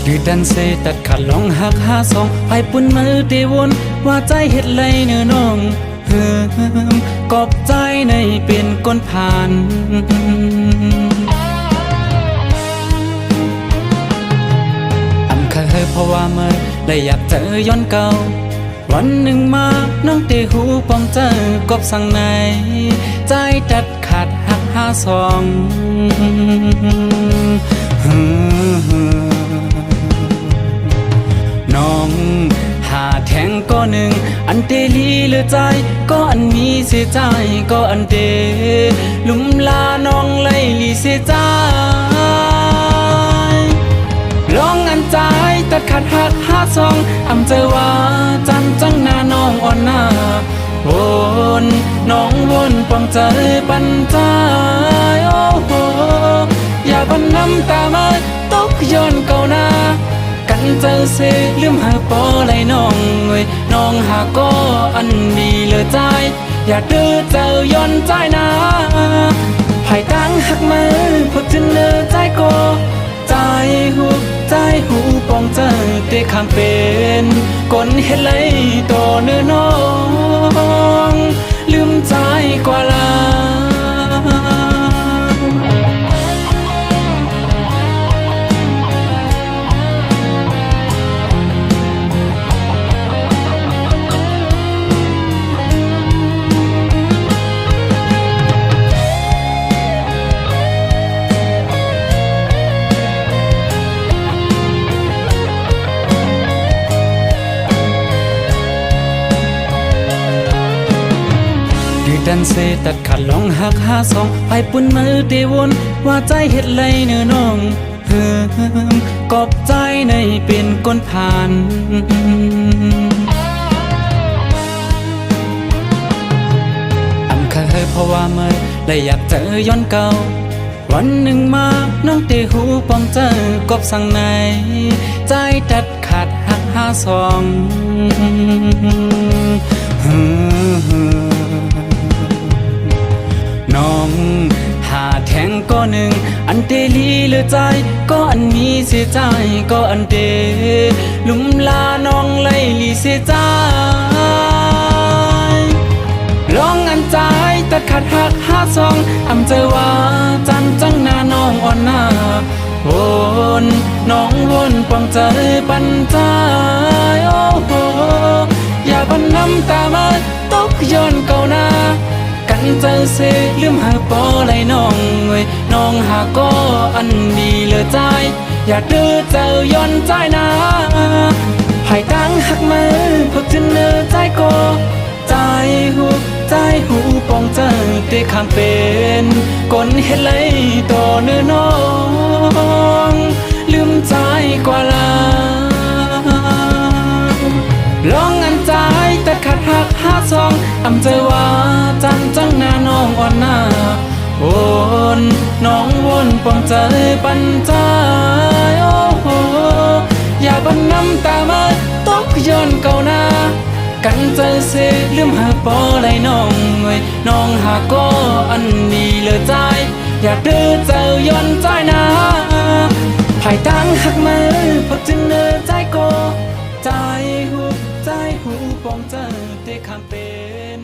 ดื้อดันเสตัดขาดลองหักหาสองไปปุ่นมือเตวนว่าใจเฮ็ดไรเนื้อน้องเฮิมกอบใจในเป็นก้นผ่านเคยเพราะว่าเมื่อได้อยากเจอย้อนเก่าวันหนึ่งมาน้องเตหูปองเจอกบสั่งในใจตัดขาดหักหาสองน้องหาแทงก็หนึ่งอันเตลีเหลือใจก็อันมีเสียใจก็อันเตลุมลาน้องไล่ลีเสียใจลองอันใจตัดขาดหักหาสองอำเจอว่าจันจังหน้าน้องอ่อนหน้าวนน้องวนปองใจปันใจโอ้โหอย่าบันน้ำตามาตกย้อนเก่าหน้ากันเจอเสลืมหาปอไหลน้องเว้ยน้องหาก็อันดีเหลือใจอย่าดื้อเจอย้อนใจนะให้ตั้งหักมือพบจนเนื้อใจก็ใจหูปองใจเตะคำเป็นก้นเฮ็ดไรต่อเนื้อน้องลืมใจกว่าลาดันเสตัดขาดลองหักหาสองไปปุ่นมือเตวนว่าใจเฮ็ดไรเนื้อน้องเฮิมกอบใจในเป็นก้นผ่านเคยเพราะว่าเมื่อได้อยากเจอย้อนเก่าวันหนึ่งมาน้องเตหูปองเจอกบสั่งในใจตัดขาดหักหาสองน้องหาแทงก็หนึ่งอันเตลีเหลือใจก็อันมีเสียใจก็อันเตลุมลาน้องไล่ลีเสียใจลองอันใจตัดขาดหักหาสองอำเจอว่าจันจังหน้าน้องอ่อนหน้าวนน้องวนปองใจปันใจโอ้โหอย่าบันน้ำตามาตกย้อนเก่าหน้ากันเจอเสลืมหาปอไหลน้องเว้ยน้องหาก็อันดีเหลือใจอย่าดื้อเจอย้อนใจนะให้ตั้งหักมือพบจนเนื้อใจก็ใจหูปองใจเตะคำเป็นก้นเฮ็ดไรต่อเนื้อน้องลืมใจกว่าลาลองอันใจแต่ขาดหักหาสองอำเจอว่าจันจังหน้าน้องอ่อนหน้าวนน้องวนปองใจปันใจโอ้โหอย่าบันน้ำตามาตกย้อนเก่าหน้ากันเจอเสลืมหาปอไหลน้องเว้ยน้องหาก็อันดีเหลือใจอย่าดื้อเจอย้อนใจนะให้ตั้งหักมือพบจนเนื้อใจก็ใจหูปองใจเตะคำเป็น